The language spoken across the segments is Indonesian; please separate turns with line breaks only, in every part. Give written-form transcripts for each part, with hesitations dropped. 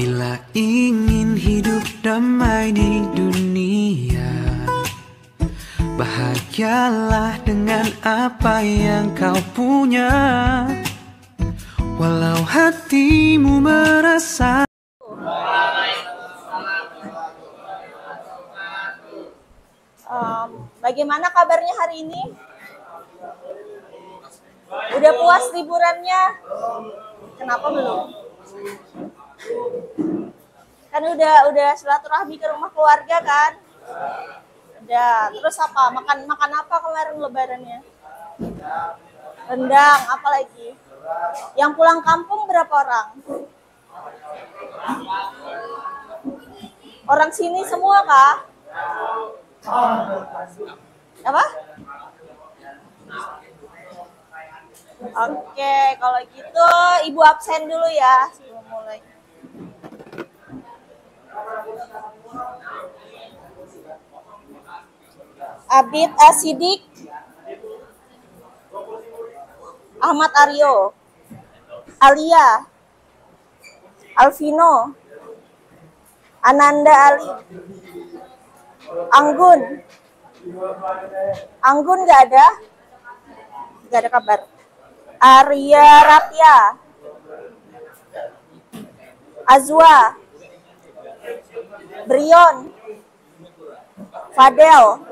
Bila ingin hidup damai di dunia, bahagialah dengan apa yang kau punya. Walau hatimu merasa.
Bagaimana kabarnya hari ini? Udah puas liburannya? Kenapa belum? Kan udah silaturahmi ke rumah keluarga kan? Udah. Terus apa? Makan apa kemarin lebarannya? Rendang, apa lagi? Yang pulang kampung berapa orang? Orang sini semua kah? Apa? Oke, kalau gitu Ibu absen dulu ya sebelum mulai. Abid Asidik, Ahmad Aryo, Alia, Alvino, Ananda Ali, Anggun nggak ada kabar. Arya Rapia, Azwa, Brion, Fadel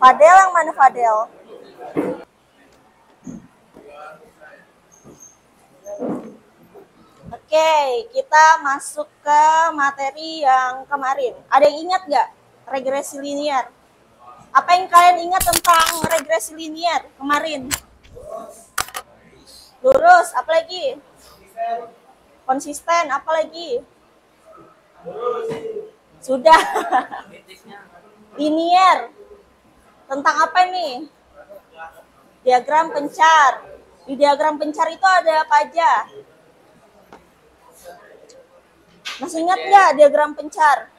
yang mana Fadel? Oke, kita masuk ke materi yang kemarin. Ada yang ingat nggak regresi linear? Apa yang kalian ingat tentang regresi linear kemarin? Lurus, apa lagi? Konsisten, apa lagi? Sudah. Linear. Tentang apa nih? Diagram pencar. Di diagram pencar itu ada apa aja? Masih ingat nggak diagram pencar?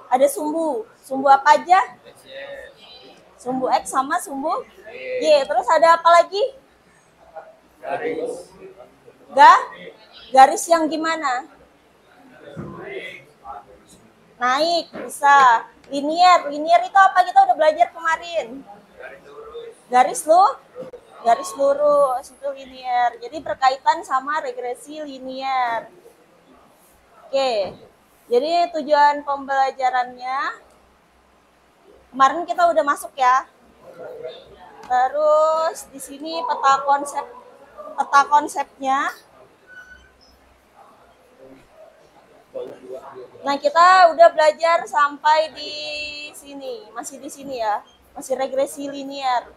Ada sumbu. Sumbu apa aja? Sumbu X sama sumbu Y. Terus ada apa lagi? Garis yang gimana? Naik, bisa. Linear itu apa? Kita udah belajar kemarin. Garis lurus itu linear. Jadi berkaitan sama regresi linear. Oke. Jadi tujuan pembelajarannya kemarin kita udah masuk ya. Terus di sini peta konsepnya. Nah, kita udah belajar sampai di sini, masih di sini ya. Masih regresi linear.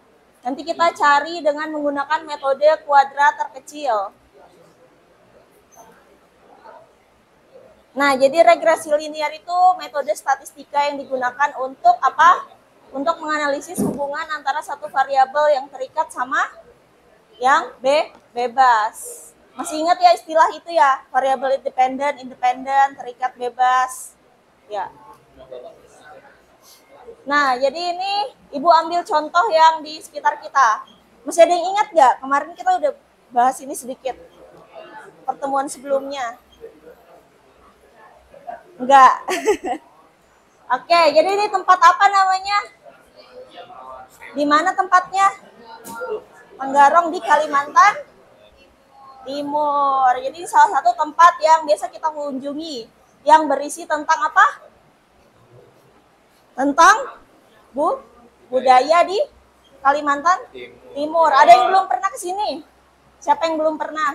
Nanti kita cari dengan menggunakan metode kuadrat terkecil. Nah, jadi regresi linear itu metode statistika yang digunakan untuk apa? Untuk menganalisis hubungan antara satu variabel yang terikat sama yang bebas. Masih ingat ya istilah itu ya? Variabel independen, terikat bebas. Ya. Nah, jadi ini Ibu ambil contoh yang di sekitar kita. Masih ada yang ingat nggak? Kemarin kita udah bahas ini sedikit. Pertemuan sebelumnya. Enggak. Oke, jadi ini tempat apa namanya? Di mana tempatnya? Tenggarong di Kalimantan Timur. Jadi salah satu tempat yang biasa kita kunjungi yang berisi tentang apa? Tentang budaya di Kalimantan Timur. Ada yang belum pernah ke sini? Siapa yang belum pernah?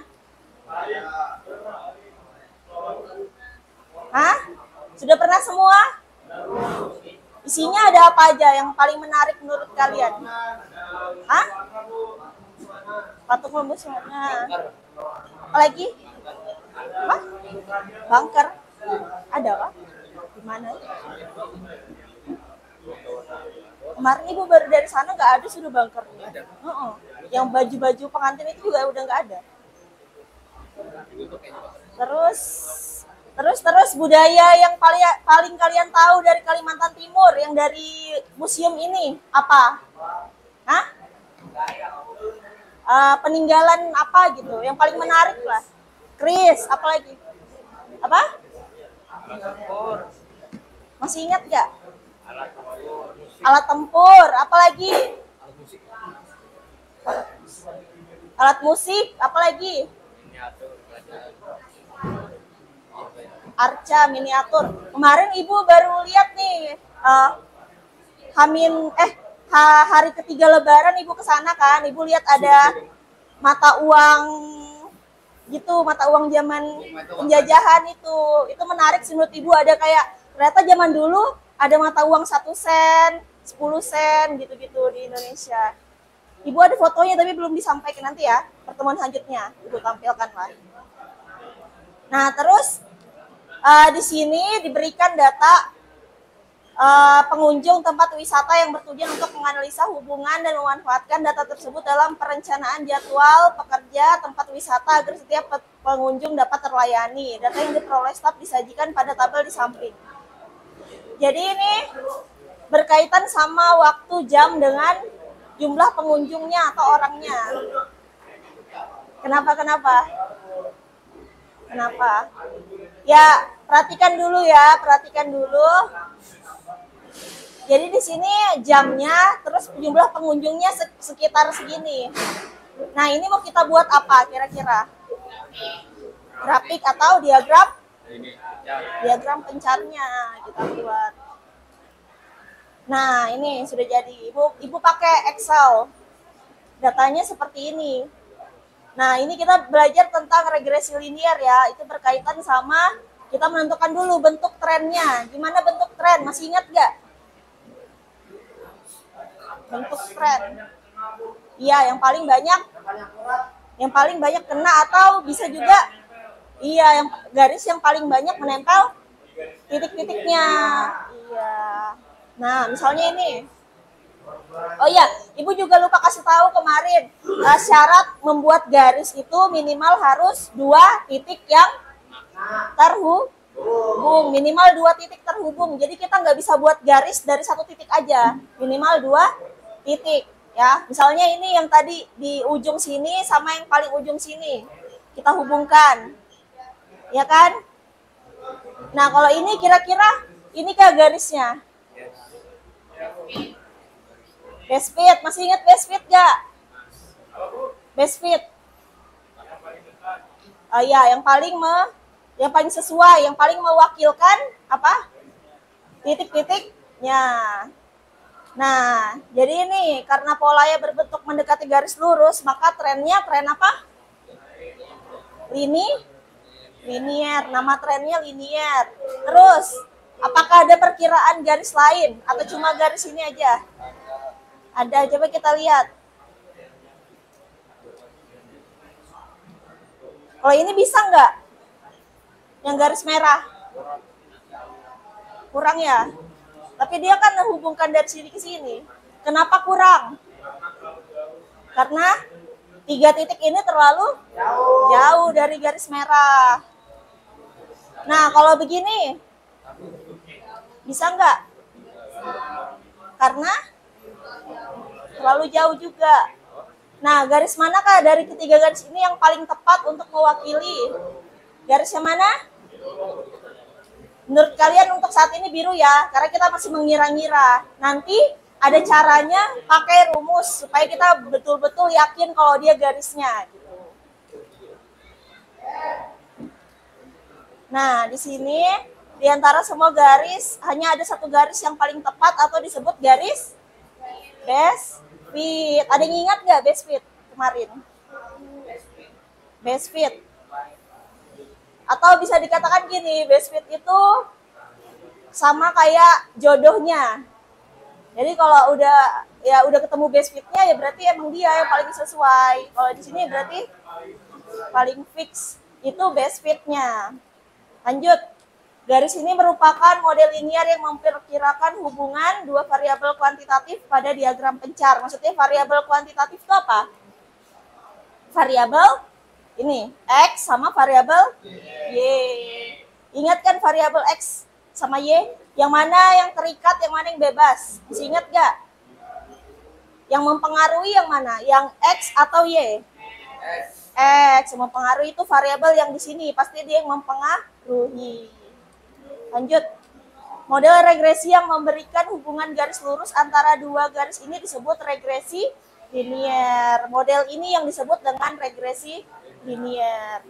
Hah? Sudah pernah semua? Isinya ada apa aja yang paling menarik menurut kalian? Hah? Patung Lembus. Nah. Apa lagi? Apa? Bunker. Ada apa? Di mana? Kemarin Ibu baru dari sana nggak ada sudah bunker. Yang baju-baju pengantin itu juga udah nggak ada. Terus budaya yang paling kalian tahu dari Kalimantan Timur yang dari museum ini apa? Hah? Peninggalan apa gitu? Yang paling menarik lah. Kris, apa lagi? Apa? Masih ingat nggak? Alat tempur. Apalagi? Alat musik. Apalagi? Arca, miniatur. Kemarin Ibu baru lihat nih, hari ketiga Lebaran Ibu kesana kan, Ibu lihat ada mata uang gitu, mata uang zaman penjajahan itu menarik sih menurut Ibu. Ada kayak ternyata zaman dulu ada mata uang 1 sen, 10 sen gitu-gitu di Indonesia. Ibu ada fotonya tapi belum disampaikan, nanti ya pertemuan selanjutnya Ibu tampilkan lah. Nah terus di sini diberikan data pengunjung tempat wisata yang bertujuan untuk menganalisa hubungan dan memanfaatkan data tersebut dalam perencanaan jadwal pekerja tempat wisata agar setiap pengunjung dapat terlayani. Data yang diperoleh staf disajikan pada tabel di samping. Jadi ini berkaitan sama waktu jam dengan jumlah pengunjungnya atau orangnya. Kenapa? Ya, perhatikan dulu. Jadi di sini jamnya, terus jumlah pengunjungnya sekitar segini. Nah, ini mau kita buat apa kira-kira? Grafik atau diagram? Diagram pencarnya kita buat. Nah, ini sudah jadi. Ibu pakai Excel. Datanya seperti ini. Nah, ini kita belajar tentang regresi linear ya. Itu berkaitan sama kita menentukan dulu bentuk trennya. Gimana bentuk tren? Masih ingat nggak? Bentuk tren. Iya, yang paling banyak kena, atau bisa juga yang garis yang paling banyak menempel titik-titiknya. Iya. Nah, misalnya ini. Oh iya, Ibu juga lupa kasih tahu kemarin, syarat membuat garis itu minimal harus 2 titik yang terhubung, minimal 2 titik terhubung. Jadi kita nggak bisa buat garis dari 1 titik aja, minimal 2 titik ya. Misalnya ini yang tadi di ujung sini sama yang paling ujung sini kita hubungkan, ya kan? Nah kalau ini kira-kira ini kah garisnya? Best fit, masih ingat best fit gak? Best fit. Oh iya, yang paling sesuai, yang paling mewakilkan apa? Titik-titiknya. Nah, jadi ini karena polanya berbentuk mendekati garis lurus, maka trennya tren apa? Linier. Nama trennya linier. Terus, apakah ada perkiraan garis lain atau cuma garis ini aja? Ada, coba kita lihat. Kalau ini bisa nggak? Yang garis merah? Kurang ya? Tapi dia kan menghubungkan dari sini ke sini. Kenapa kurang? Karena 3 titik ini terlalu jauh dari garis merah. Nah, kalau begini, bisa nggak? Karena terlalu jauh juga. Nah, garis manakah dari ketiga garis ini yang paling tepat untuk mewakili? Garis yang mana? Menurut kalian untuk saat ini biru ya, karena kita masih mengira-ngira. Nanti ada caranya pakai rumus supaya kita betul-betul yakin kalau dia garisnya. Nah, di sini di antara semua garis hanya ada 1 garis yang paling tepat atau disebut garis best fit. Ada yang ingat nggak best fit kemarin? Best fit. Atau bisa dikatakan gini, best fit itu sama kayak jodohnya. Jadi kalau udah ketemu best fitnya ya berarti emang dia yang paling sesuai. Kalau di sini berarti paling fix itu best fitnya. Lanjut. Garis ini merupakan model linear yang memperkirakan hubungan 2 variabel kuantitatif pada diagram pencar. Maksudnya variabel kuantitatif itu apa? Variabel ini, X sama variabel Y. Ingat kan variabel X sama Y? Yang mana yang terikat, yang mana yang bebas? Masih ingat gak? Yang mempengaruhi yang mana? Yang X atau Y? X. Mempengaruhi itu variabel yang di sini, pasti dia yang mempengaruhi. Lanjut. Model regresi yang memberikan hubungan garis lurus antara dua garis ini disebut regresi linier. Model ini yang disebut dengan regresi linier.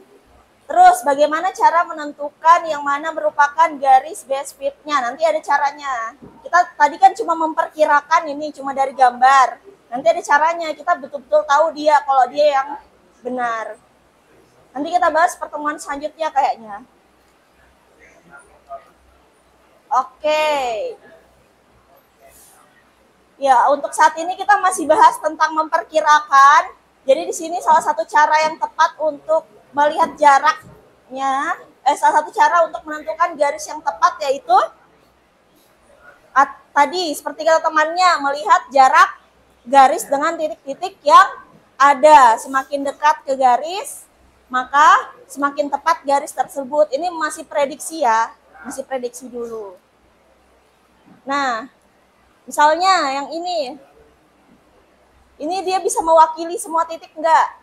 Terus bagaimana cara menentukan yang mana merupakan garis best fit-nya? Nanti ada caranya. Kita tadi kan cuma memperkirakan ini cuma dari gambar. Nanti ada caranya, kita betul-betul tahu dia kalau dia yang benar. Nanti kita bahas pertemuan selanjutnya kayaknya. Oke. Ya, untuk saat ini kita masih bahas tentang memperkirakan. Jadi di sini salah satu cara yang tepat untuk melihat jaraknya, salah satu cara untuk menentukan garis yang tepat yaitu tadi seperti kata temannya, melihat jarak garis dengan titik-titik yang ada. Semakin dekat ke garis, maka semakin tepat garis tersebut. Ini masih prediksi ya. Masih prediksi dulu. Nah, misalnya yang ini dia bisa mewakili semua titik enggak?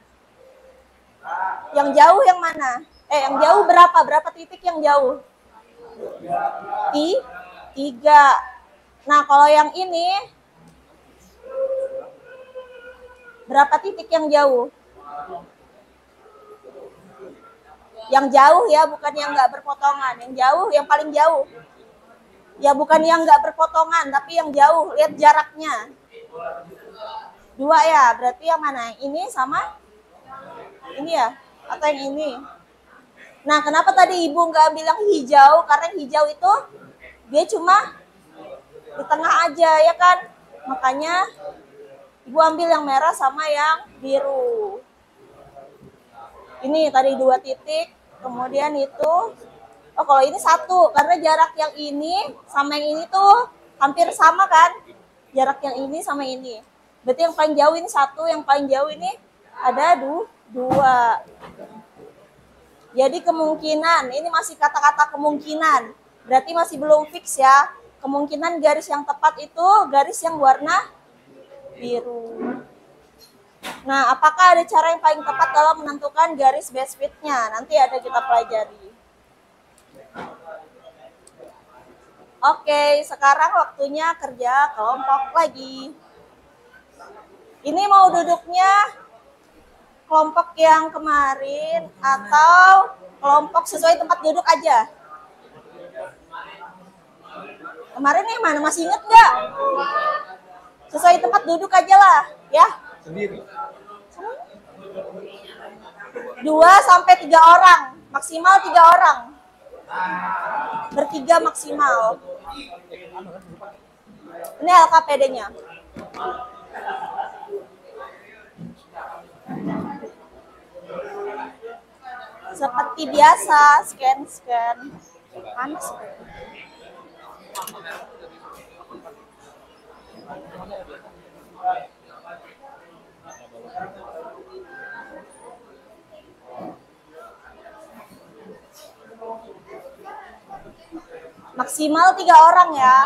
Yang jauh yang mana? Yang jauh berapa? Berapa titik yang jauh? 3. Nah, kalau yang ini berapa titik yang jauh? Yang jauh ya, bukan yang nggak berpotongan. Yang jauh, yang paling jauh. Ya bukan yang nggak berpotongan, tapi yang jauh. Lihat jaraknya. 2 ya, berarti yang mana? Ini sama ini ya? Atau yang ini? Nah, kenapa tadi Ibu nggak bilang hijau? Karena hijau itu dia cuma di tengah aja, ya kan? Makanya Ibu ambil yang merah sama yang biru. Ini tadi 2 titik, kemudian itu, oh kalau ini 1, karena jarak yang ini sama yang ini tuh hampir sama kan? Jarak yang ini sama ini. Berarti yang paling jauh ini 1, yang paling jauh ini ada 2. Jadi kemungkinan, ini masih kata-kata kemungkinan, berarti masih belum fix ya. Kemungkinan garis yang tepat itu garis yang warna biru. Nah, apakah ada cara yang paling tepat dalam menentukan garis best fit-nya? Nanti ada kita pelajari. Oke, sekarang waktunya kerja kelompok lagi. Ini mau duduknya kelompok yang kemarin atau kelompok sesuai tempat duduk aja? Kemarin yang mana? Masih inget nggak? Sesuai tempat duduk aja lah, ya.
Sendiri.
2 sampai 3 orang, maksimal 3 orang. Bertiga maksimal. Ini LKPD-nya. Seperti biasa, scan. Panas. Maksimal 3 orang ya.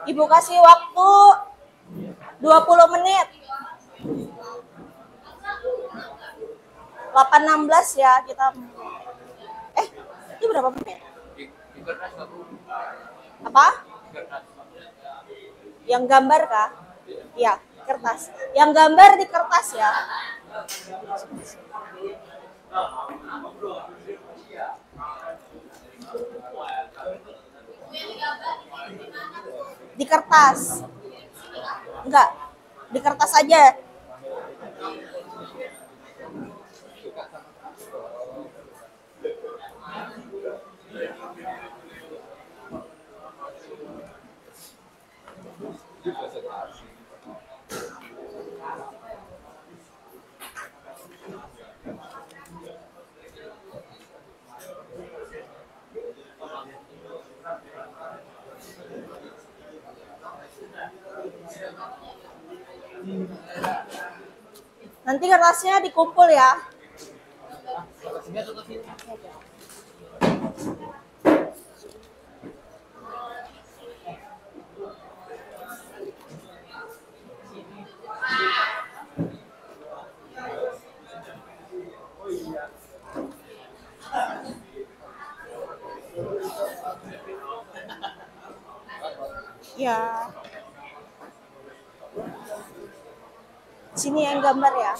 Ibu kasih waktu 20 menit. 8.16 ya kita. Itu berapa menit? Apa? Yang gambar kah? Iya, kertas. Yang gambar di kertas ya. Di kertas. Enggak, di kertas aja. Nanti kertasnya dikumpul ya. Ya. Sini yang gambar ya.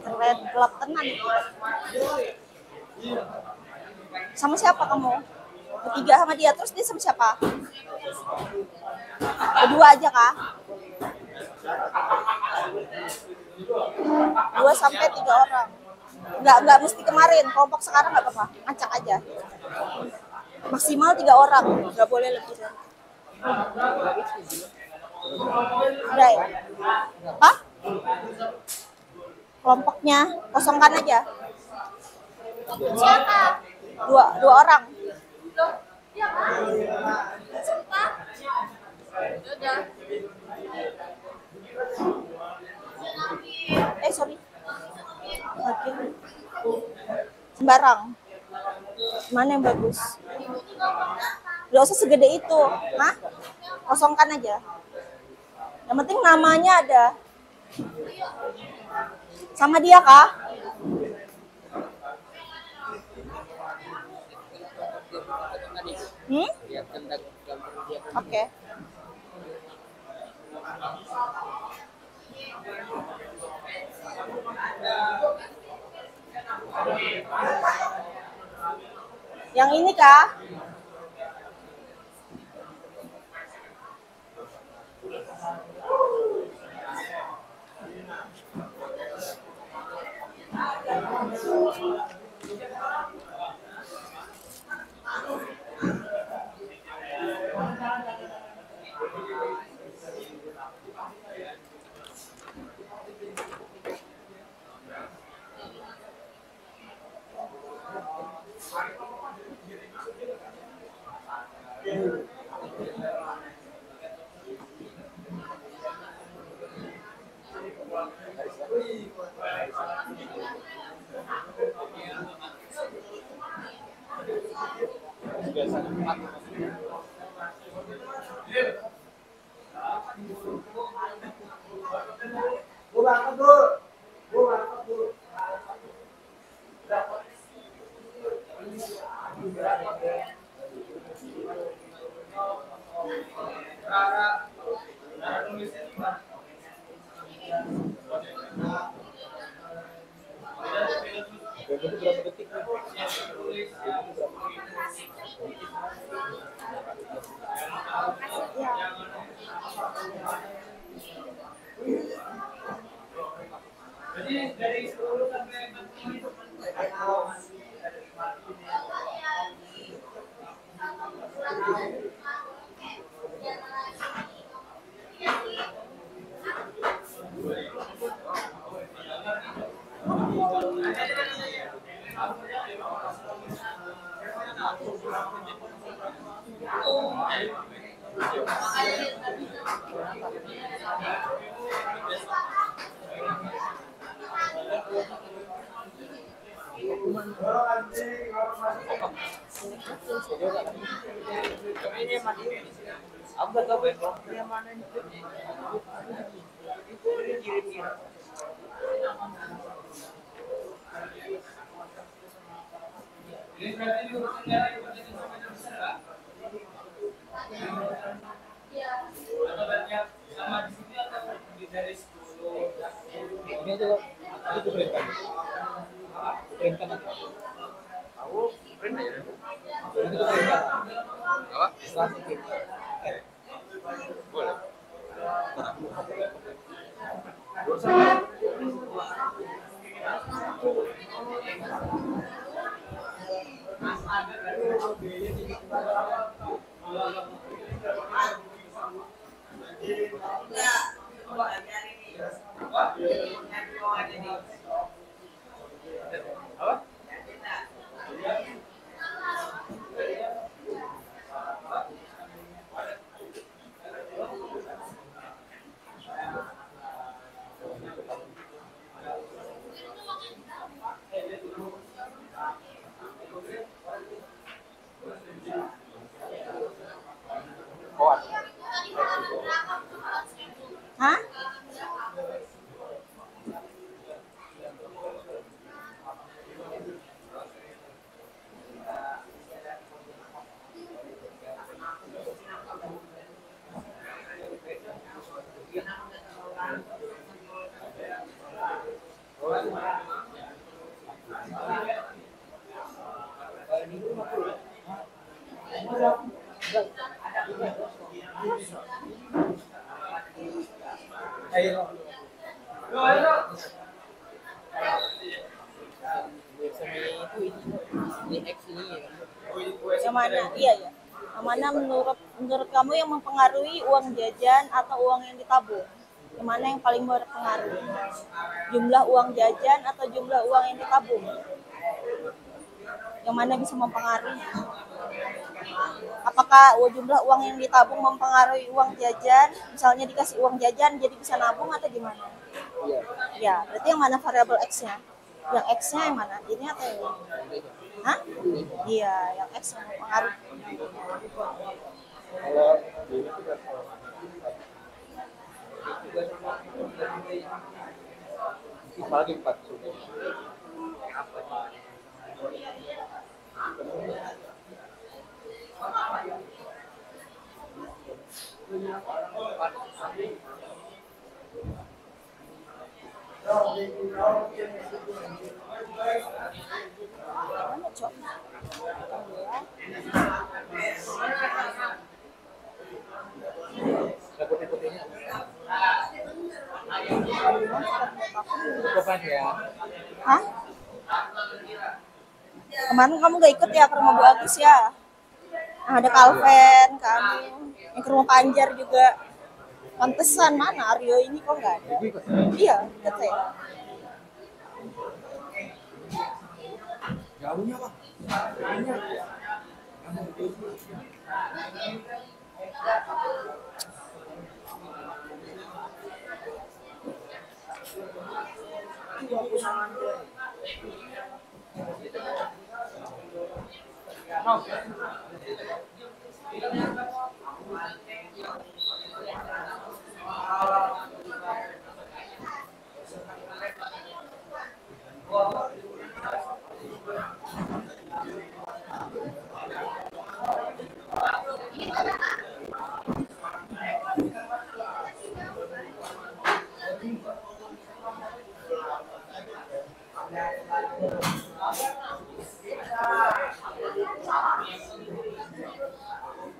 Terlihat gelap tenan. Sama siapa kamu? Bertiga sama dia, terus dia sama siapa? Berdua aja kah? 2 sampai 3 orang. Enggak mesti kemarin, kelompok sekarang nggak apa-apa, ngacak aja. Maksimal 3 orang, nggak boleh lebih dari. Udah ya? Hah? Kelompoknya kosongkan aja. Siapa? Dua orang. Sorry. Oke. Sembarang. Mana yang bagus? Gak usah segede itu. Hah? Kosongkan aja. Yang penting namanya ada. Sama dia kah? Oke. Yang ini kah? Yang mana? Iya ya. Yang mana menurut kamu yang mempengaruhi uang jajan atau uang yang ditabung? Yang mana yang paling berpengaruh? Jumlah uang jajan atau jumlah uang yang ditabung? Yang mana bisa mempengaruhi? Apakah jumlah uang yang ditabung mempengaruhi uang jajan? Misalnya dikasih uang jajan jadi bisa nabung atau gimana? Ya, berarti yang mana variabel X-nya? Yang X-nya yang mana? Ini atau yang ini? Hah? Iya, yang X yang mempengaruhi.
Lagi 4.
Mana, Cok?
Putih-putihnya. Cukupan ya.
Hah? Kemarin kamu gak ikut ya ke rumah Bu Agus ya? Nah, ada Calvin, kamu, yang ke rumah Panjar juga. Pantesan mana Aryo ini kok nggak ada? Iya, ikut saya.
Jauhnya bang.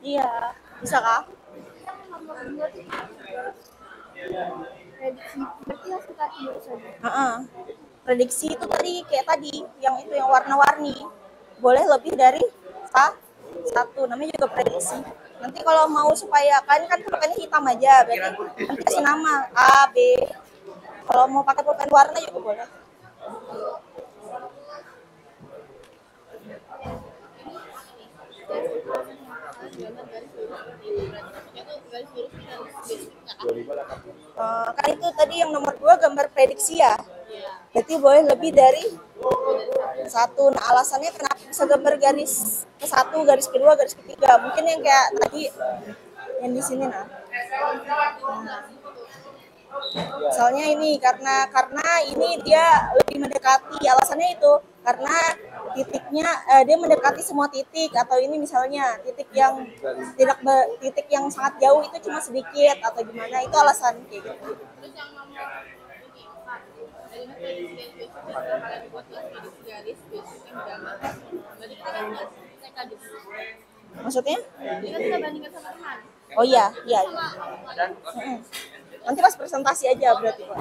Iya, bisa kah?
Prediksi berarti langsung tadi saja.
Prediksi itu tadi kayak tadi, yang itu yang warna-warni. Boleh lebih dari satu, namanya juga prediksi. Nanti kalau mau supaya kan pulpennya hitam aja, berarti nanti kasih nama A, B. Kalau mau pakai pulpen warna juga boleh. Kan itu tadi yang nomor 2 gambar prediksi ya. Berarti boleh lebih dari satu. Nah, alasannya kenapa bisa gambar garis ke 1, garis kedua, garis ketiga. Mungkin yang kayak tadi yang di sini nah. Misalnya ini karena ini dia lebih mendekati, alasannya itu karena titiknya dia mendekati semua titik, atau ini misalnya titik yang titik yang sangat jauh itu cuma sedikit atau gimana, itu alasan kayak gitu.
Terus yang nomor ini 4 dari prediksi kalian buat garis basic yang gambar. Berarti kita kan nggak cek aja.
Maksudnya?
Jadi kan kita bandingkan sama teman.
Oh iya. Nanti pas presentasi aja berarti Pak.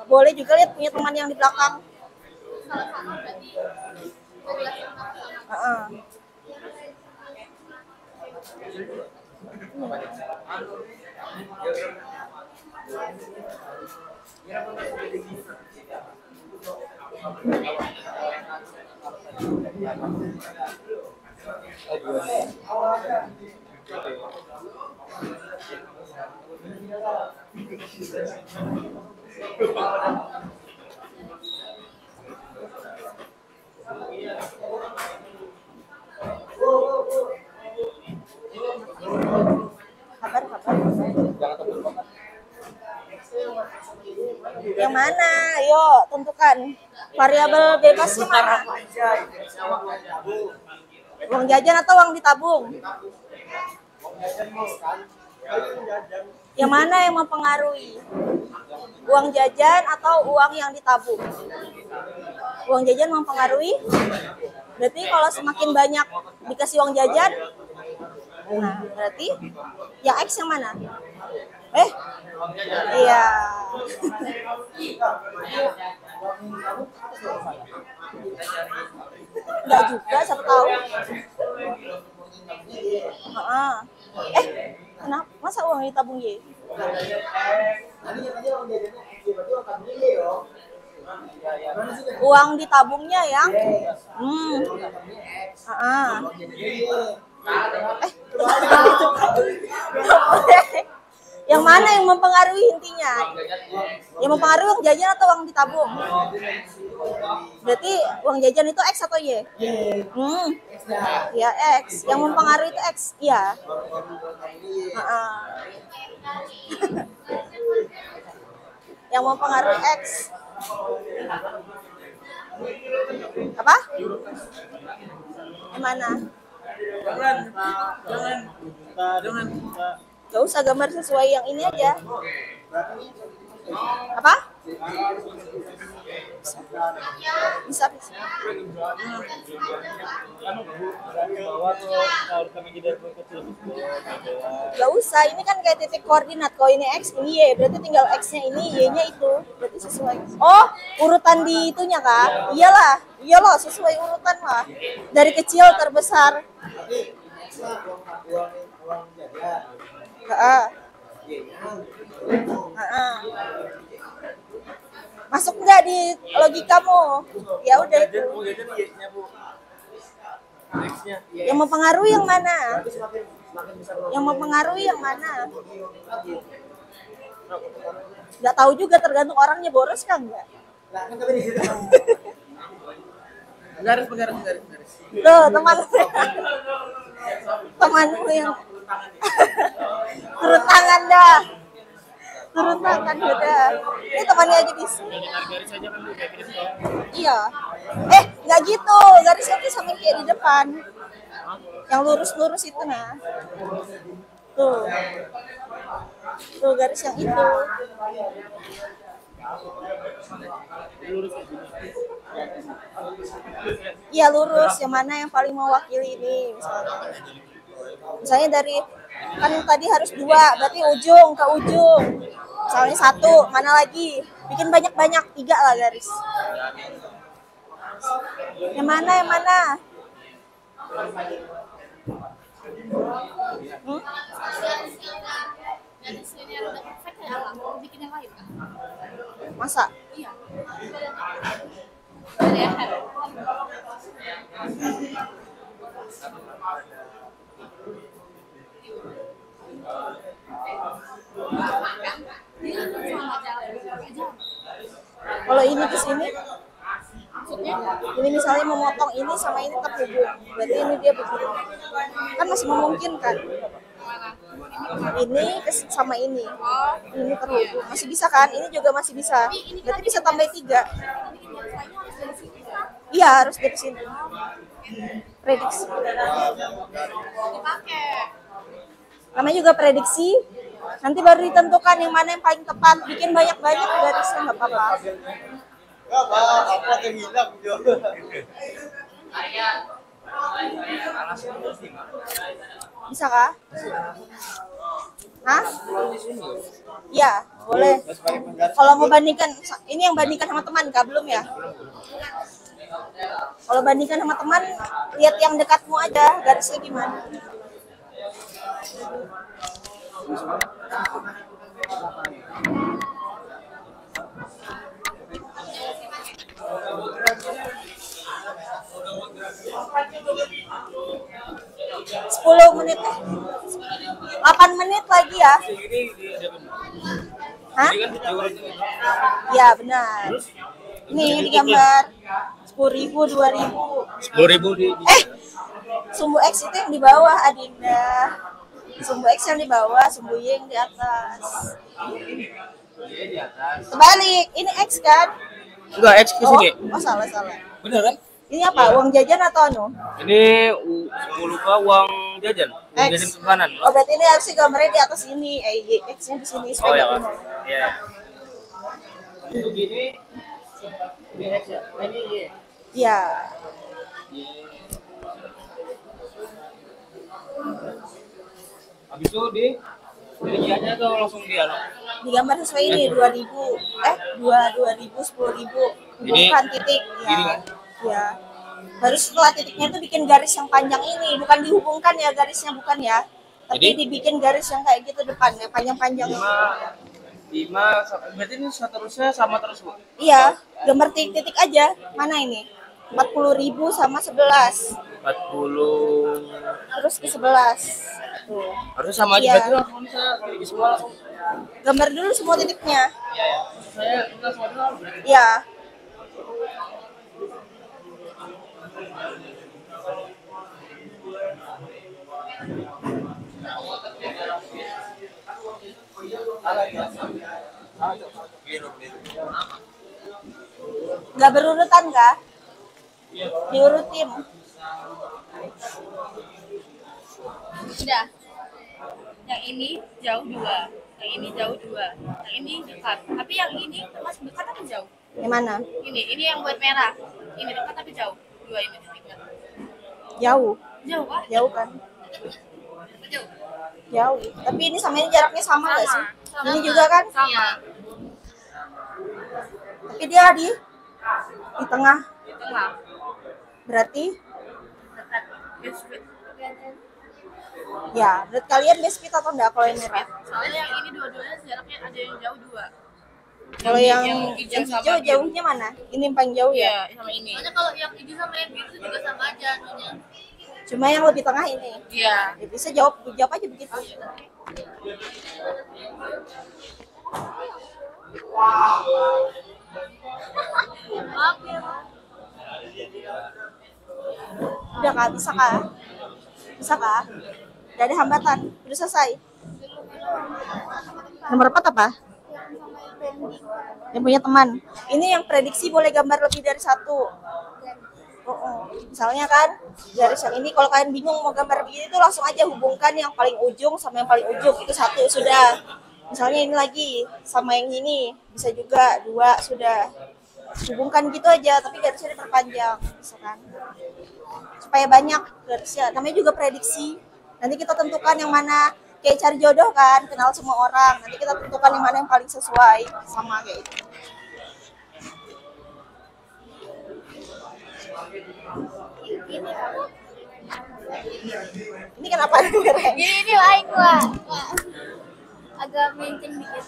Boleh juga lihat punya teman yang di belakang.
Sama berarti
Kabar. Yang mana? Ayo tentukan. Variabel bebasnya mana? Uang jajan atau uang ditabung? Yang mana yang mempengaruhi? Uang jajan atau uang yang ditabung? Uang jajan mempengaruhi? Berarti kalau semakin banyak dikasih uang jajan, nah berarti yang X yang mana? Iya. Enggak juga, satu tahun. Kenapa? Masa uang ditabung Y? Uang ditabungnya yang yang mana yang mempengaruhi intinya? Yang mempengaruhi uang jajan atau uang ditabung? Berarti uang jajan itu X atau Y? Ya X. Yang mempengaruhi itu X, iya. Yang mempengaruhi X. Apa? Yang mana?
Jangan.
Gak usah gambar sesuai yang ini aja. Apa? Bisa. Gak usah, ini kan kayak titik koordinat. Kalau ini X, ini Y, berarti tinggal X-nya ini, Y-nya itu. Berarti sesuai. Oh, urutan di itunya kah? Iyalah, sesuai urutan lah. Dari kecil terbesar. Masuk nggak di logikamu? Ya udah itu. Yang mempengaruhi yang mana? Yang mempengaruhi yang mana? Nggak tahu juga, tergantung orangnya boros kan nggak?
Garis.
Tuh temanmu yang turun tangan dah. Ini temannya aja bisa. Iya. Nggak gitu. Garisnya tuh sama kayak di depan. Yang lurus itu nah. Tuh garis yang itu. Iya lurus. Yang mana yang paling mewakili ini misalnya dari kan tadi harus 2, berarti ujung ke ujung. Misalnya 1, mana lagi? Bikin banyak-banyak, 3 lah garis. Yang mana?
Garis linear udah perfect kayak apa? Mau bikin yang lain kan?
Masa?
Iya. Leher.
Kalau ini ke sini,
Maksudnya?
ini misalnya memotong ini sama ini terhubung, berarti ini dia begini. Kan masih memungkinkan. Ini sama ini terhubung, masih bisa kan? Ini juga masih bisa. Berarti bisa tambah 3. Iya harus dari sini. Prediksi.
Dipakai.
Namanya juga prediksi. Nanti baru ditentukan yang mana yang paling tepat. Bikin banyak-banyak garisnya nggak apa-apa.
Apa yang hilang
Bisa kah? Hah? Iya, boleh. Kalau mau bandingkan, ini yang bandingkan sama teman kah? Belum ya? Kalau bandingkan sama teman, lihat yang dekatmu aja, garisnya gimana. Sepuluh menit 8 menit lagi ya. Hah? Ya benar. Ini digambar 10.000, 2.000.
10.000 di.
Sumbu X itu yang di bawah, Adinda. Sumbu X yang di bawah, sumbu Y yang di atas. Kebalik, ini X kan?
Enggak, X ke sini.
Oh salah.
Bener kan?
Ini apa? Uang jajan atau anu?
Ini 10 uang jajan.
X.
Jajan ke kanan.
Oh berarti ini harusnya gambarnya di atas ini, X-nya di sini
Oh
supaya
ya,
nggak
Kak.
bingung.
Iya.
Begini, ini X ya? Ini Y.
Iya.
Habis itu di aja atau langsung dia lo?
Digambar sesuai ini 2000, 2000, 10.000. Hubungkan titik.
Gini
Ya.
kan?
Ya. Harus setelah titiknya itu bikin garis yang panjang ini, bukan dihubungkan ya garisnya bukan ya. Tapi
Jadi?
dibikin garis yang kayak gitu depannya, panjang-panjang.
5 berarti ini seterusnya sama terus, Bu?
Iya, gambar titik aja. Mana ini? 40.000 sama 11.
40.
Terus ke 11. Tuh.
Harusnya sama aja
Iya.
berarti langsung bisa di semua langsung.
Gambar dulu semua titiknya.
Iya ya. Saya enggak semua dulu berarti.
Iya. Nggak berurutan kah? Diurutin.
Udah. Yang ini jauh 2, yang ini jauh 2, yang ini dekat. Tapi yang ini termasuk dekat tapi jauh.
Yang mana?
Ini yang buat merah. Ini dekat tapi jauh. 2 ini titiknya.
Jauh.
Jauh kah?
Jauh kan?
Jauh.
Jauh. Tapi ini sama ini jaraknya sama nggak sih?
Sama.
Ini juga kan?
Sama.
Tapi dia di tengah.
Di tengah.
Berarti
Dekat. Biskuit.
ya, menurut kalian best fit atau enggak kalau yang merah?
Soalnya yang ini dua-duanya jaraknya ada yang jauh 2.
Kalau yang
hijau sama
hijau
biru.
jauhnya mana? Ini yang paling jauh ya?
Iya, sama ini. Soalnya kalau yang hijau sama yang biru juga sama aja anunya.
Cuma yang lebih tengah ini.
Iya.
Ya, bisa jawab aja begitu.
Maaf ya.
Udah kak, bisa kak? Bisa kak? Udah ada hambatan? Udah selesai? Nomor 4 apa? Yang punya teman. Ini yang prediksi boleh gambar lebih dari 1. Misalnya kan, garis yang ini kalau kalian bingung mau gambar begini tuh langsung aja hubungkan yang paling ujung sama yang paling ujung. Itu 1 sudah. Misalnya ini lagi sama yang ini bisa juga 2 sudah. Hubungkan gitu aja, tapi garisnya diperpanjang, misalkan. Supaya banyak garisnya. Namanya juga prediksi. Nanti kita tentukan yang mana kayak cari jodoh kan, kenal semua orang. Nanti kita tentukan yang mana yang paling sesuai sama kayak itu. Ini kenapa merah?
Ini lain gua. Agak menceng dikit.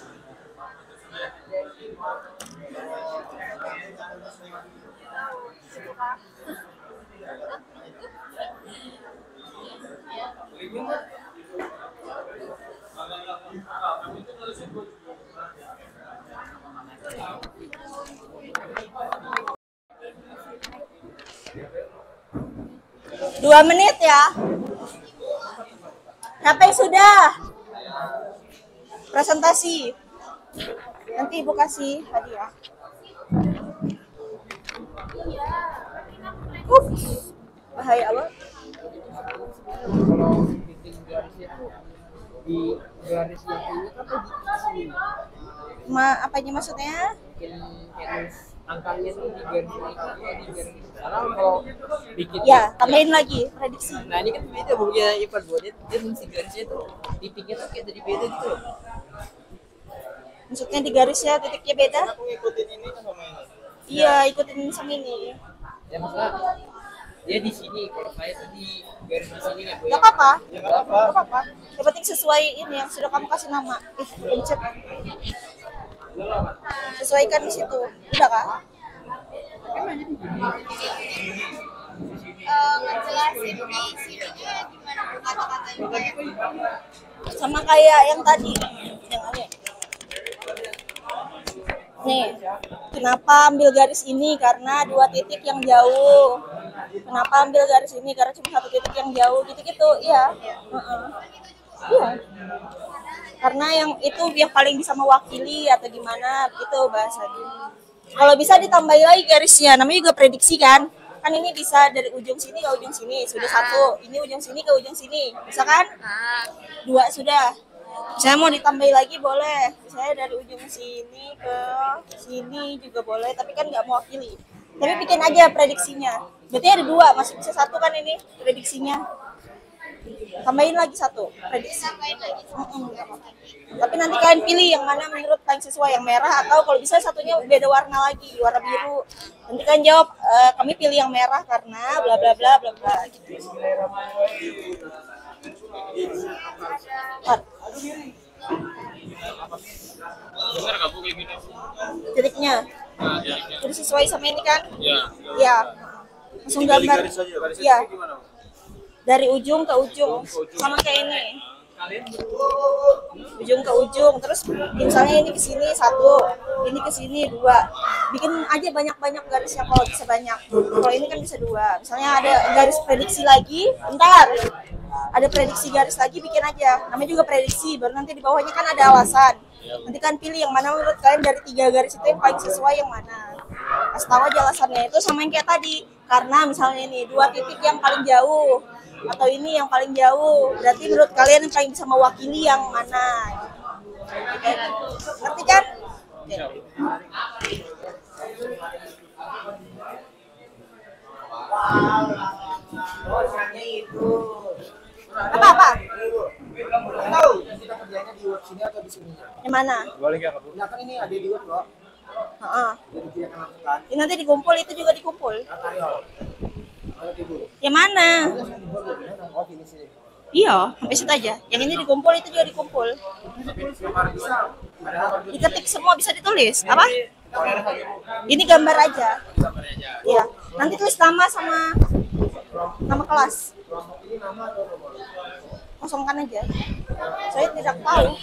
Dua menit ya. Siapa yang sudah? Presentasi. Nanti ibu kasih hadiah. Bahaya apa?
Kalau bikin garisnya tuh di garis yang ini apa di sini?
Apanya maksudnya?
Bikin kayak angkanya tuh di garis ini atau di garis sekarang kalau bikin
Ya, tambahin lagi prediksi.
nah ini kan beda punya Ivan buat dia fungsi garisnya tuh titiknya tuh kayak jadi beda gitu loh.
Maksudnya di garisnya titiknya beda?
Aku ngikutin ini sama ini.
Iya, ikutin sama ini.
Ya maksudnya dia di sini kalau saya tuh di garis di sini nggak
Gak apa-apa.
Ya enggak apa.
Gak apa-apa. Yang penting sesuai ini yang sudah kamu kasih nama. Pencet. Sesuaikan di situ. Udah kak?
Ngejelasin di sininya gimana kata-katanya kayak
Sama kayak yang tadi. Yang ini. Nih, kenapa ambil garis ini? Karena 2 titik yang jauh. Kenapa ambil garis ini? Karena cuma 1 titik yang jauh. Gitu-gitu, iya. Iya. Karena yang itu yang paling bisa mewakili atau gimana gitu bahasanya. Kalau bisa ditambahin lagi garisnya, namanya juga prediksi kan. Kan ini bisa dari ujung sini ke ujung sini, sudah satu. Ini ujung sini ke ujung sini, bisa kan? Dua sudah. Saya mau ditambahin lagi boleh. Saya dari ujung sini ke sini juga boleh, tapi kan nggak mau pilih. Tapi bikin aja prediksinya. Berarti ada dua, masih bisa satu kan ini prediksinya. Tambahin lagi satu prediksi. Tapi nanti kalian pilih yang mana menurut paling sesuai, yang merah atau kalau bisa satunya beda warna lagi, warna biru. Nanti kalian jawab kami pilih yang merah karena bla bla bla bla bla gitu.
Bener nggak Bu kayak gini?
Titiknya
Nah, ya.
udah sesuai sama ini kan?
Ya.
Iya. Langsung gambar. Iya.
Gimana?
Dari ujung ke ujung sama kayak ini. Ujung ke ujung, terus misalnya ini ke sini satu, ini ke sini dua. Bikin aja banyak-banyak garisnya kalau bisa banyak. Kalau ini kan bisa dua. Misalnya ada garis prediksi lagi, bentar. Ada prediksi garis lagi, bikin aja. Namanya juga prediksi, baru nanti di bawahnya kan ada alasan. Nanti kan pilih yang mana menurut kalian dari 3 garis itu yang paling sesuai yang mana. Kasih tahu aja alasannya. Itu sama yang kayak tadi. Karena misalnya ini 2 titik yang paling jauh atau ini yang paling jauh, berarti menurut kalian yang paling bisa mewakili yang mana? Oke. Ngerti kan? Oke. Apa?
Tahu kita kerjanya di web sini atau di sini?
Yang mana?
Boleh nggak Bu?
Nah kan ini ada di web loh.
Heeh.
Jadi dia akan lakukan
Ini nanti dikumpul, itu juga dikumpul.
karyo. Kalau tidur.
Yang mana?
Oh ini sih.
Iya, sampai situ aja. Yang ini dikumpul, itu juga dikumpul.
Bisa. Ada
Diketik semua, bisa ditulis. Apa? Ini gambar aja. Iya. Nanti tulis nama sama nama kelas. Kosongkan aja. Saya tidak tahu.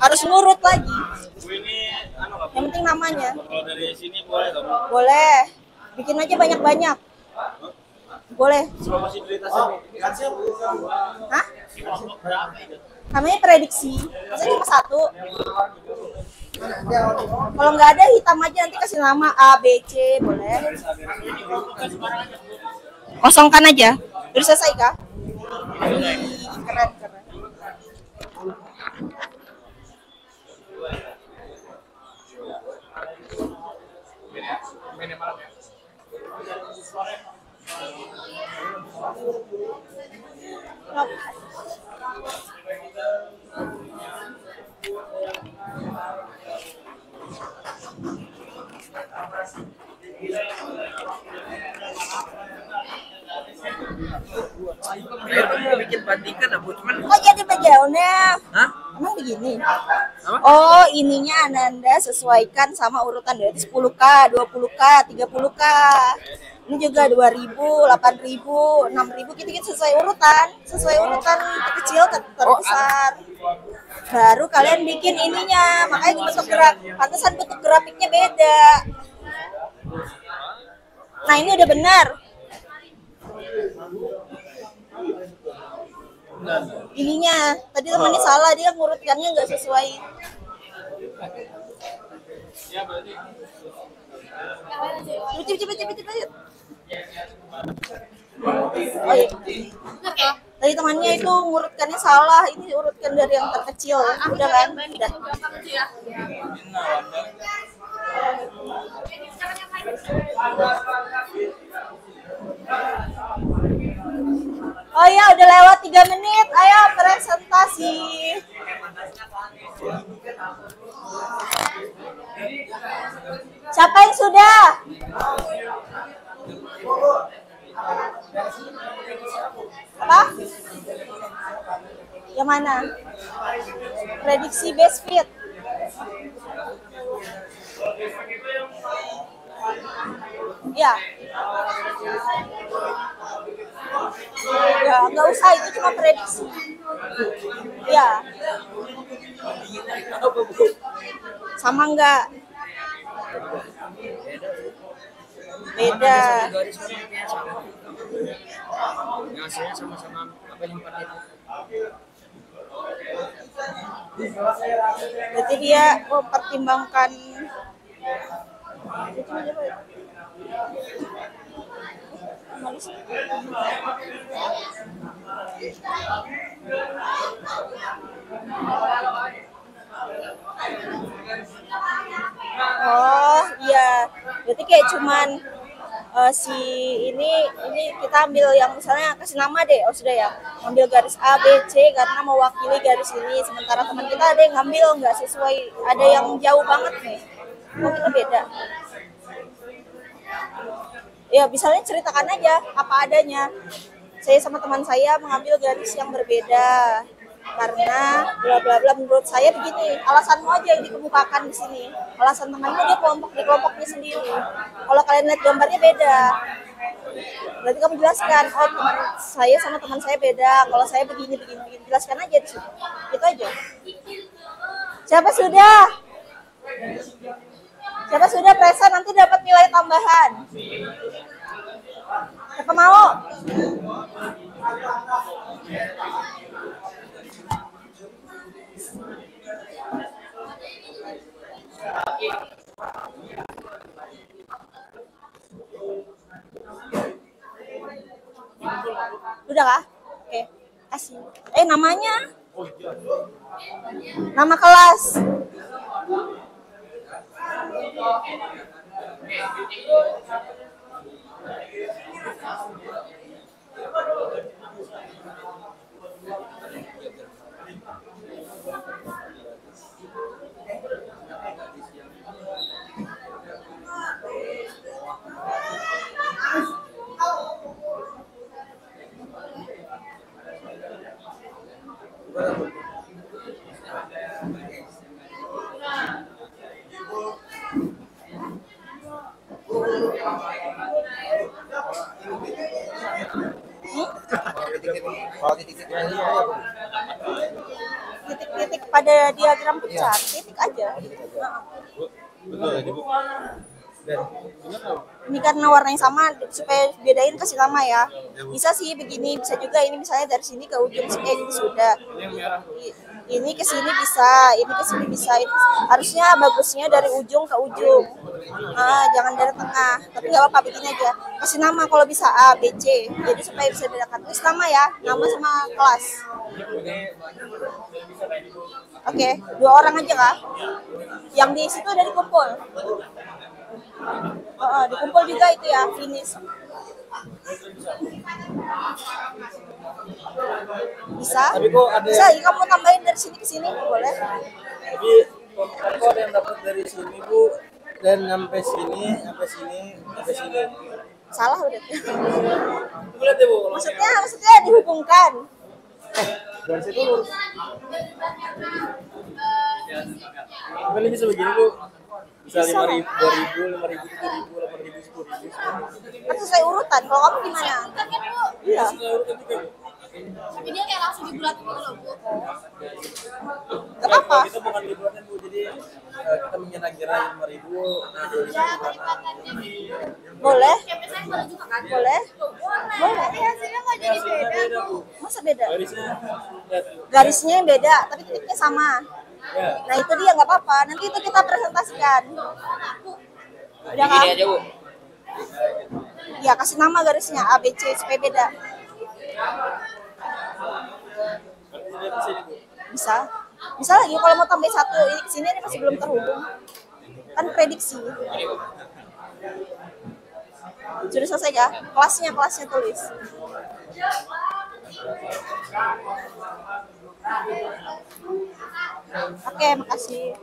Harus ngurut lagi.
Bu ini anu nggak Bu?
Yang penting namanya.
Kalau dari sini boleh nggak Bu?
Boleh. Bikin aja banyak-banyak. Boleh.
Posibilitasnya Bu.
Hah? Namanya prediksi. Masa cuma satu? Kalau nggak ada hitam aja, nanti kasih nama A, B, C, boleh. Kosongkan aja. Udah selesai kah? Keren, keren.
mau bikin bantingan Bu, cuman
Kok jadi backgroundnya?
hah?
Emang begini?
Apa?
Oh, ininya Ananda sesuaikan sama urutan dari 10K, 20K, 30K. Ini juga 2.000, 8.000, 6.000, gitu-gitu sesuai urutan. Sesuai urutan terkecil ke terbesar. Baru kalian bikin ininya, makanya bentuk gerak. Pantesan bentuk grafiknya beda. Nah, ini udah benar. Ininya, tadi temannya salah, dia ngurutkannya nggak sesuai. Cepet. Oh, iya. Tadi temannya itu ngurutkannya salah, ini urutkan dari yang terkecil. Udah kan? Udah. Oh iya, udah lewat 3 menit. Ayo presentasi. Siapa yang sudah? Apa? Yang mana? Prediksi best fit. Ya. Ya, nggak usah, itu cuma prediksi. Ya. Sama enggak? Beda.
Hasilnya sama-sama apa yang 4 itu.
Berarti dia mempertimbangkan semua di sini. Oh iya, berarti kayak cuman si ini kita ambil yang misalnya kasih nama deh, oh sudah ya, ambil garis A, B, C karena mewakili garis ini. Sementara teman kita ada yang ngambil nggak sesuai, ada yang jauh banget nih, oh kita beda. Ya misalnya ceritakan aja apa adanya. Saya sama teman saya mengambil garis yang berbeda karena bla bla bla, menurut saya begini, alasanmu aja yang dikemukakan di sini, alasan temanmu dia di kelompoknya sendiri. Kalau kalian lihat gambarnya beda, berarti kamu jelaskan, oh teman saya sama teman saya beda, kalau saya begini, jelaskan aja di situ, itu aja. Siapa sudah presen nanti dapat nilai tambahan. Siapa mau? Udah kah? Oke, kasih. Namanya? Nama kelas. Titik-titik pada diagram pecah, titik aja. Ini karena warnanya sama, supaya bedain kasih nama ya. Bisa sih begini, bisa juga ini misalnya dari sini ke ujung ini sudah. Ini ke sini bisa, ini ke sini bisa. Ini harusnya bagusnya dari ujung ke ujung. Jangan dari tengah. Tapi nggak apa-apa, begini aja. Kasih nama kalau bisa A, B, C. Jadi supaya bisa bedakan. Tulis nama ya, nama sama kelas. Oke, 2 orang aja kah? Yang di situ udah dikumpul. Dikumpul juga itu ya, finish. Bisa?
Tapi kok ada
Bisa, kamu tambahin dari sini ke sini, boleh?
Tapi kok ada yang dapat dari sini Bu, dan sampai sini.
Salah udah.
Lihat deh Bu.
Maksudnya dihubungkan.
Dari situ lurus. Ini bisa begini Bu. Bisa 5.000, 2.000, 5.000, 7.000, 8.000, 10.000.
Kan sesuai urutan. Kalau kamu gimana? Iya.
Tapi dia kayak langsung dibulatin gitu loh, Bu.
Gak apa-apa.
Kita bukan dibuatnya Bu, jadi kita mengira-ngira 5.000, 2.000.
Boleh?
Kayak misalnya boleh juga kan?
Boleh? Boleh.
Tapi hasilnya nggak jadi beda, Bu.
Masa beda?
Garisnya lihat.
Garisnya yang beda, tapi titiknya sama.
Ya.
Nah itu dia nggak apa-apa. Nanti itu kita presentasikan. Udah kan?
Ini aja Bu.
Ya kasih nama garisnya A, B, C supaya beda.
Lihat di sini Bu.
Bisa. Bisa lagi kalau mau tambah 1 ini kesini ini masih belum terhubung. Kan prediksi. Sudah selesai ya? Kelasnya tulis. Oke, makasih.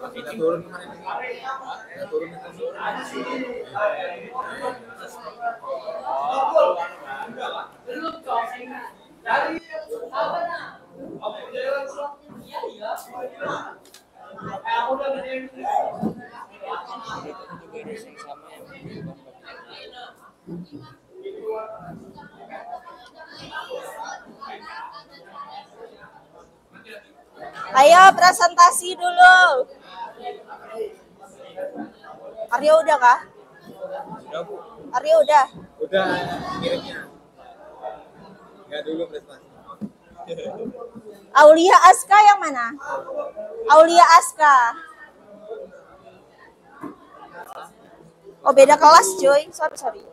Kita turun kemarin. Kita turun.
Ayo presentasi dulu. Aryo udah kah?
Udah Bu.
Aryo udah.
Udah ngirimnya. Enggak dulu prestasi.
Aulia Aska yang mana? Aulia Aska. Oh beda kelas cuy. Sorry.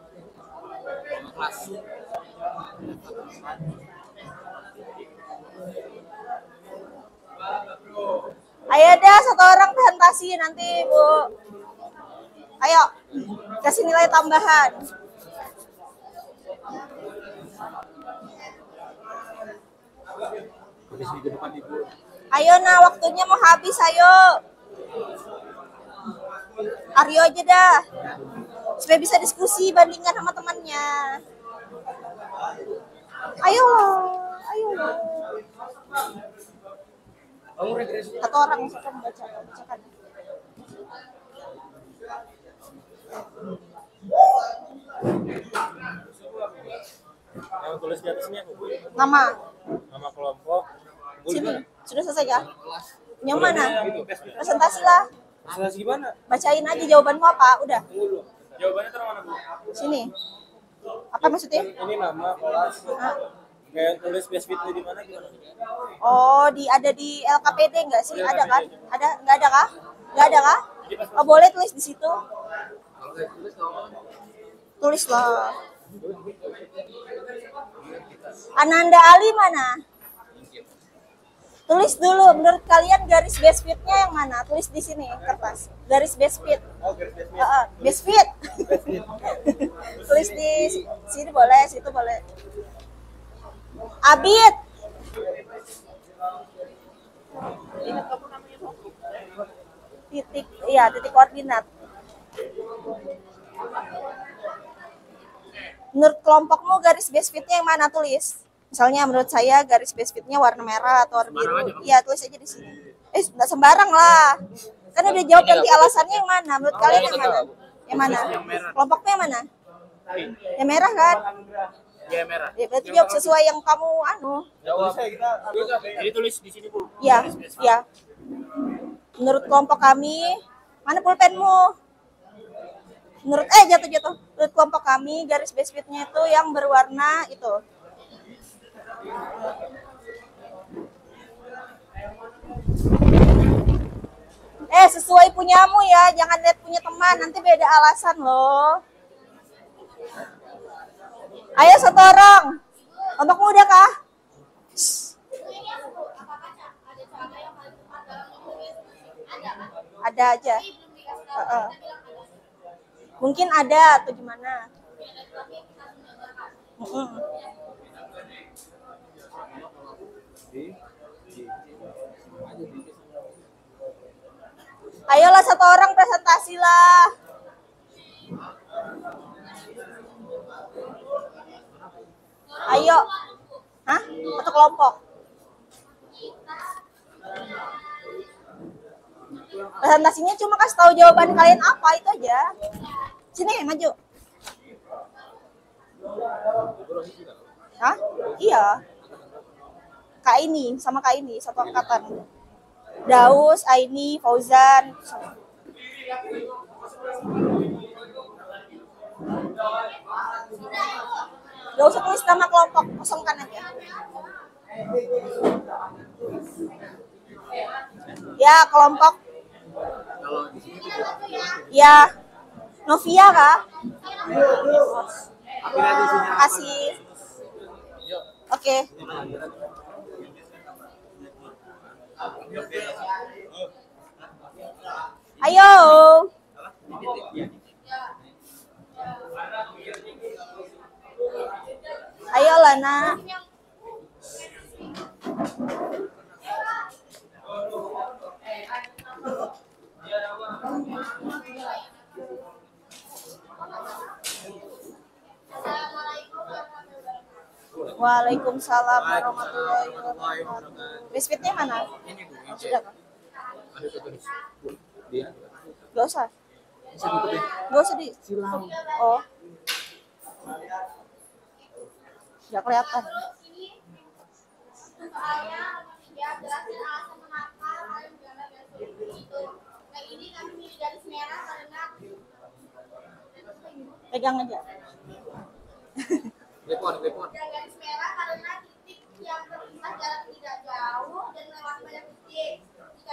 Ayo dah satu orang presentasi nanti Bu. Ayo kasih nilai tambahan. Ayo nah waktunya mau habis ayo. Aryo aja dah. Supaya bisa diskusi bandingkan sama temannya. Ayo loh. Satu orang silakan bacakan.
Yang tulis di atasnya
Nama.
nama kelompok.
Sini. Sudah selesai ya? Yang mana? Presentasi lah.
Presentasi gimana?
Bacain aja jawabanmu apa? Udah.
Jawabannya taruh mana, Bu?
Sini. Apa maksudnya?
Ini nama kelas.
Ah.
Kayak tulis best fitnya di mana gimana?
Oh, ada di LKPD enggak sih? Ada kan? Ada? Enggak ada kah? Enggak ada kah? Oh, boleh tulis di situ. Tulis lah. Ananda Ali mana? Tulis dulu, menurut kalian garis best fit-nya yang mana? Tulis di sini, kertas. Garis best fit.
Oh, garis best fit.
Best fit. Tulis di sini boleh, situ boleh. Abid. Titik koordinat. Menurut kelompokmu garis base fit-nya yang mana? Tulis. Misalnya menurut saya garis base fit-nya warna merah atau warna biru. Iya, tulis aja di sini. Enggak sembarang lah. Kan udah jawab nanti alasannya yang mana? Menurut kalian yang mana? Yang mana? Kelompoknya yang mana? Yang merah kan?
Ya merah.
Ya, berarti jawab sesuai yang kamu
Jawab. Jadi tulis di sini, Bu.
Iya. Menurut kelompok kami, mana pulpenmu? Jatuh. Menurut kelompok kami garis base fit-nya itu yang berwarna itu. Sesuai punyamu ya, jangan lihat punya teman, nanti beda alasan loh. Ayo satu orang. Kelompokmu udah kah? Ada aja. Mungkin ada atau gimana? Ayolah satu orang presentasi lah. Ayo. Hah? Satu kelompok. Presentasinya cuma kasih tahu jawaban kalian apa, itu aja. Sini, maju. Hah? Iya. Kak ini, sama Kak ini, satu angkatan. Daus, Aini, Fauzan. Gak usah tulis nama kelompok, kosongkan aja. Ya, kelompok. Ya, Novia kah? Kasih. Oke. Ayo. Ayo Lana. Waalaikumsalam warahmatullahi wabarakatuh. Biskuitnya mana?
Ini Bu.
Sudah kan?
Ada satu nih. Dia.
Gak usah.
Bisa tutup ya?
Gak usah di. Oh. Gak kelihatan. Pegang aja.
Telepon.
Garis merah karena titik yang terpisah jarak tidak jauh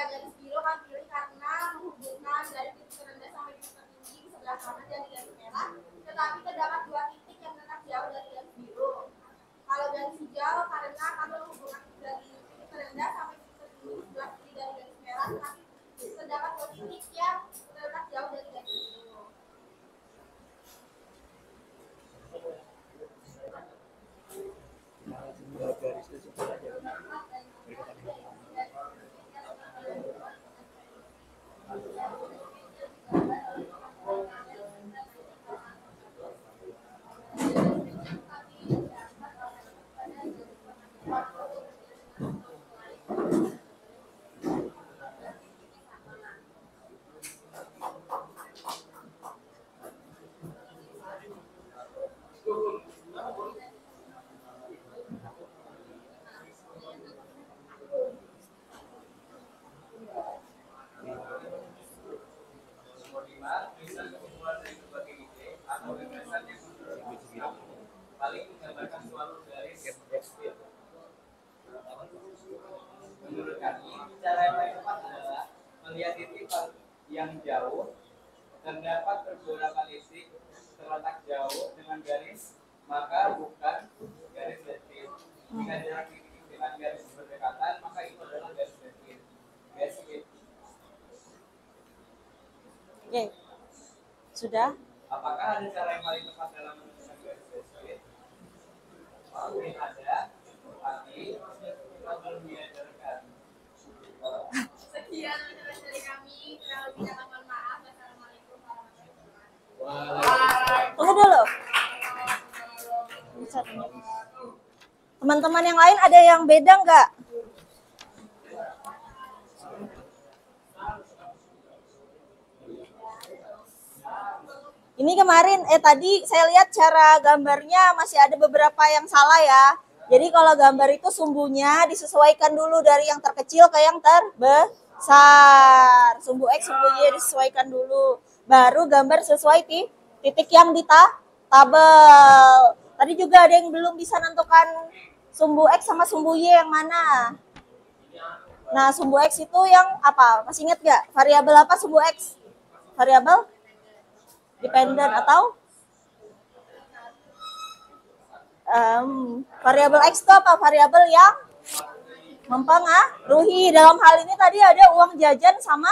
jika garis biru kan pilih karena menghubungkan dari titik terendah sampai titik tertinggi di sebelah kanan dari garis merah, tetapi terdapat dua titik yang terletak jauh dari garis biru. Kalau garis hijau karena kami menghubungkan dari titik terendah sampai titik tertinggi di sebelah kiri dari garis merah, tetapi terdapat dua titik yang terletak jauh dari garis biru.
Menurut kami, cara yang paling tepat adalah melihat titik yang jauh. Terdapat beberapa titik terletak jauh dengan garis, maka bukan garis detil. Jika jarak titik dengan garis berdekatan, maka itu adalah garis detil.
Oke, sudah.
Apakah ada cara yang paling tepat dalam menentukan garis detil? Mungkin ada, tapi kita belum diajarkan.
Sekian penjelasan dari kami. Kurang lebihnya mohon maaf. Wassalamualaikum warahmatullahi wabarakatuh.
Tunggu dulu. Teman-teman yang lain ada yang beda nggak? Ini kemarin, tadi saya lihat cara gambarnya masih ada beberapa yang salah ya. Jadi kalau gambar itu sumbunya disesuaikan dulu dari yang terkecil ke yang terbesar. Sumbu X, sumbu Y disesuaikan dulu. Baru gambar sesuai titik yang di tabel. Tadi juga ada yang belum bisa nentukan sumbu X sama sumbu Y yang mana. Nah, sumbu X itu yang apa? Masih ingat nggak? Variabel apa sumbu X? Variabel dependent atau variabel X itu apa? Variabel yang mempengaruhi. Dalam hal ini tadi ada uang jajan sama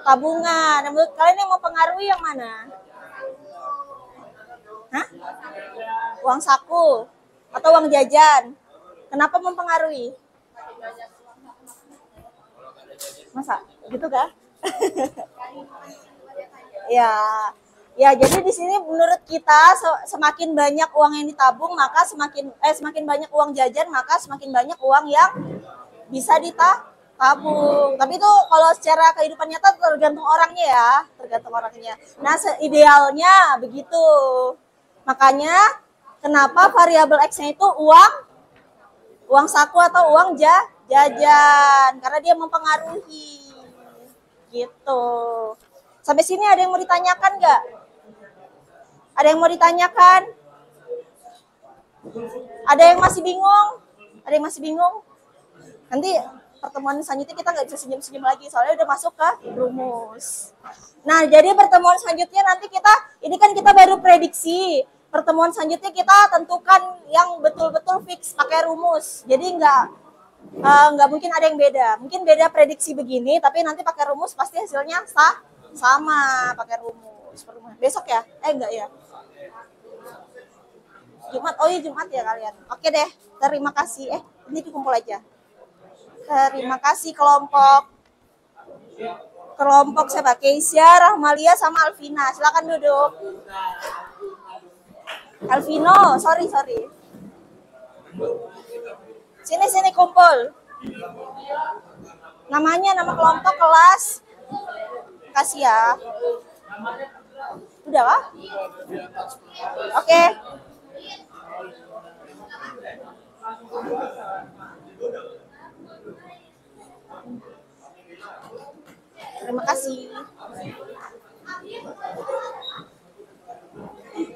tabungan. Menurut kalian yang mempengaruhi yang mana? Hah? Uang saku atau uang jajan? Kenapa mempengaruhi? Masa? Gitu kah? Ya, jadi di sini menurut kita semakin banyak uang yang ditabung, maka semakin banyak uang jajan, maka semakin banyak uang yang bisa ditabung. Tapi itu kalau secara kehidupan nyata tergantung orangnya ya, tergantung orangnya. Nah, idealnya begitu. Makanya kenapa variabel X-nya itu uang saku atau uang jajan, karena dia mempengaruhi. Gitu. Sampai sini ada yang mau ditanyakan nggak? Ada yang mau ditanyakan? Ada yang masih bingung? Ada yang masih bingung? Nanti pertemuan selanjutnya kita nggak bisa senyum-senyum lagi, soalnya udah masuk ke rumus. Nah, jadi pertemuan selanjutnya nanti ini kan kita baru prediksi. Pertemuan selanjutnya kita tentukan yang betul-betul fix pakai rumus. Jadi nggak mungkin ada yang beda. Mungkin beda prediksi begini, tapi nanti pakai rumus pasti hasilnya sama pakai rumus. Besok ya? Enggak ya? Jumat. Oh iya Jumat ya kalian. Oke deh. Terima kasih. Ini dikumpul aja. Terima kasih kelompok siapa? Keisha, Rahmalia sama Alvina. Silakan duduk. Alvino, sorry. Sini kumpul. Namanya, nama kelompok, kelas. Kasih ya. Udah kah? Oke. Terima kasih.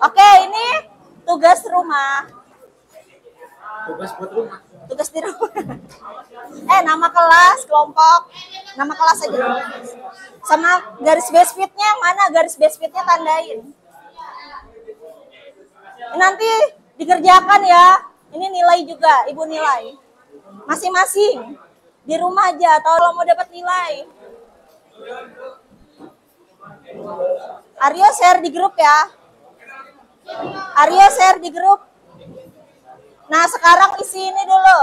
Oke, ini tugas rumah.
Tugas buat rumah.
tugas di rumah. Nama kelas, kelompok, nama kelas aja. Sama garis base fitnya yang mana? Garis base fitnya tandain. Nanti dikerjakan ya. Ini nilai juga, Ibu nilai. Masing-masing. Di rumah aja, atau kalau mau dapat nilai. Aryo share di grup ya. Aryo share di grup. Nah, sekarang isi ini dulu.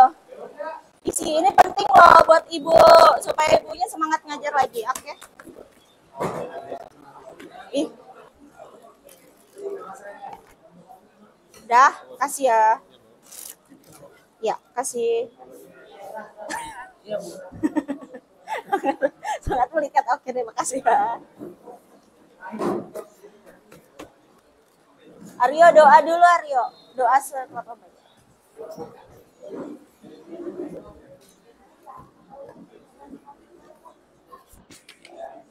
Isi ini penting loh buat ibu, supaya ibunya semangat ngajar lagi. Oke. Ih. Udah, kasih ya. Ya, kasih. Sangat melihat. Oke, terima kasih ya. Aryo doa dulu, Aryo. Doa sekuat obat.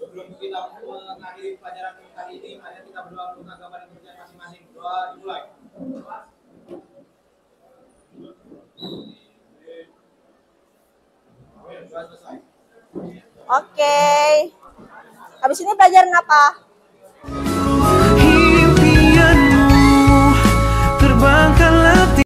Sebelum kita mengakhiri pelajaran kali ini, mari kita berdoa untuk agama dan kerjaan masing-masing. Doa dimulai.
Oke. Habis ini pelajaran apa?